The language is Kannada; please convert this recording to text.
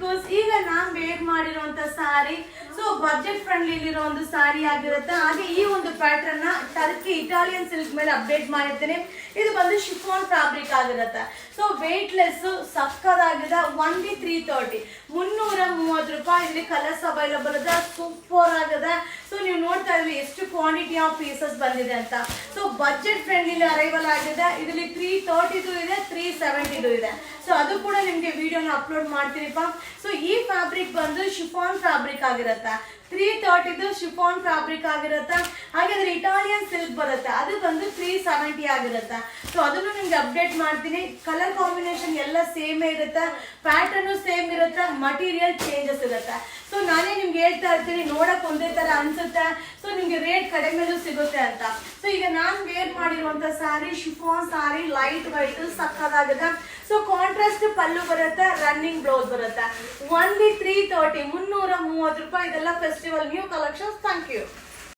ಲುಕ್ಸ್. ಈಗ ನಾನ್ ವೇರ್ ಮಾಡಿರುವಂತ ಸಾರಿ ಸೊ ಬಜೆಟ್ ಫ್ರೆಂಡ್ಲಿ ಇರೋ ಒಂದು ಸಾರಿ ಆಗಿರುತ್ತೆ. ಹಾಗೆ ಈ ಒಂದು ಪ್ಯಾಟರ್ನ್ ನ ಟರ್ಕಿ ಇಟಾಲಿಯನ್ ಸಿಲ್ಕ್ ಮೇಲೆ ಅಪ್ಡೇಟ್ ಮಾಡಿರ್ತೇನೆ. ಇದು ಬಂದು ಶಿಫಾನ್ ಫ್ಯಾಬ್ರಿಕ್ ಆಗಿರುತ್ತೆ. ಸೊ ವೇಟ್ ಲೆಸ್ ಸಕ್ಕದಾಗಿದೆ. ಒನ್ಲಿ 330 330 ರೂಪಾಯಿ. ಇಲ್ಲಿ ಕಲರ್ಸ್ ಅವೈಲಬಲ್ ಇದೆ. ಸೂಪರ್ ಆಗಿದೆ. ಸೊ ನೀವು ನೋಡ್ತಾ ಇದ್ರಿ ಎಷ್ಟು ಕ್ವಾಂಟಿಟಿ ಆಫ್ ಪೀಸಸ್ ಬಂದಿದೆ ಅಂತ. ಸೊ ಬಜೆಟ್ ಫ್ರೆಂಡ್ಲಿ ಅರೈವಲ್ ಆಗಿದೆ. ಇದರಲ್ಲಿ 330 ಇದೆ, 370 ಇದೆ. ಸೊ ಅದು ಕೂಡ ನಿಮ್ಗೆ ವಿಡಿಯೋನ ಅಪ್ಲೋಡ್ ಮಾಡ್ತೀನಿಪ್ಪ. ಸೊ ಈ ಫ್ಯಾಬ್ರಿಕ್ ಬಂದು ಶಿಫಾನ್ ಫ್ಯಾಬ್ರಿಕ್ ಆಗಿರುತ್ತೆ. 330 ಶಿಫಾನ್ ಫ್ಯಾಬ್ರಿಕ್ ಆಗಿರುತ್ತೆ. ಹಾಗಾದ್ರೆ ಇಟಾಲಿಯನ್ ಸಿಲ್ಕ್ ಬರುತ್ತೆ, ಅದು ಬಂದು 370 ಆಗಿರುತ್ತೆ. ಸೊ ಅದನ್ನು ನಿಮ್ಗೆ ಅಪ್ಡೇಟ್ ಮಾಡ್ತೀನಿ. ಕಲರ್ ಕಾಂಬಿನೇಷನ್ ಎಲ್ಲ ಸೇಮ್ ಇರುತ್ತೆ, ಪ್ಯಾಟರ್ನ್ ಸೇಮ್ ಇರುತ್ತೆ, ಮಟೀರಿಯಲ್ ಚೇಂಜಸ್ ಇರುತ್ತೆ. ಸೊ ನಾನೇ ನಿಮ್ಗೆ ಹೇಳ್ತಾ ಇರ್ತೀನಿ, ನೋಡಕ್ ಒಂದೇ ತರ ಅನ್ಸುತ್ತೆ. ಸೊ ನಿಮ್ಗೆ ರೇಟ್ ಕಡಿಮೆಲೂ ಸಿಗುತ್ತೆ ಅಂತ. ಸೊ ಈಗ ನಾನ್ ವೇರ್ ಮಾಡಿರುವಂತ sari chiffon sari, light white ಸಕ್ಕದಾಗಿದೆ. ಸೊ ಕಾಂಟ್ರಾಸ್ಟ್ ಪಲ್ಲು ಬರುತ್ತೆ, ರನ್ನಿಂಗ್ ಬ್ಲೌಸ್ ಬರುತ್ತೆ. ಒನ್ಲಿ 330 330 ರೂಪಾಯಿ. ಇದೆಲ್ಲ festival new collections. Thank you.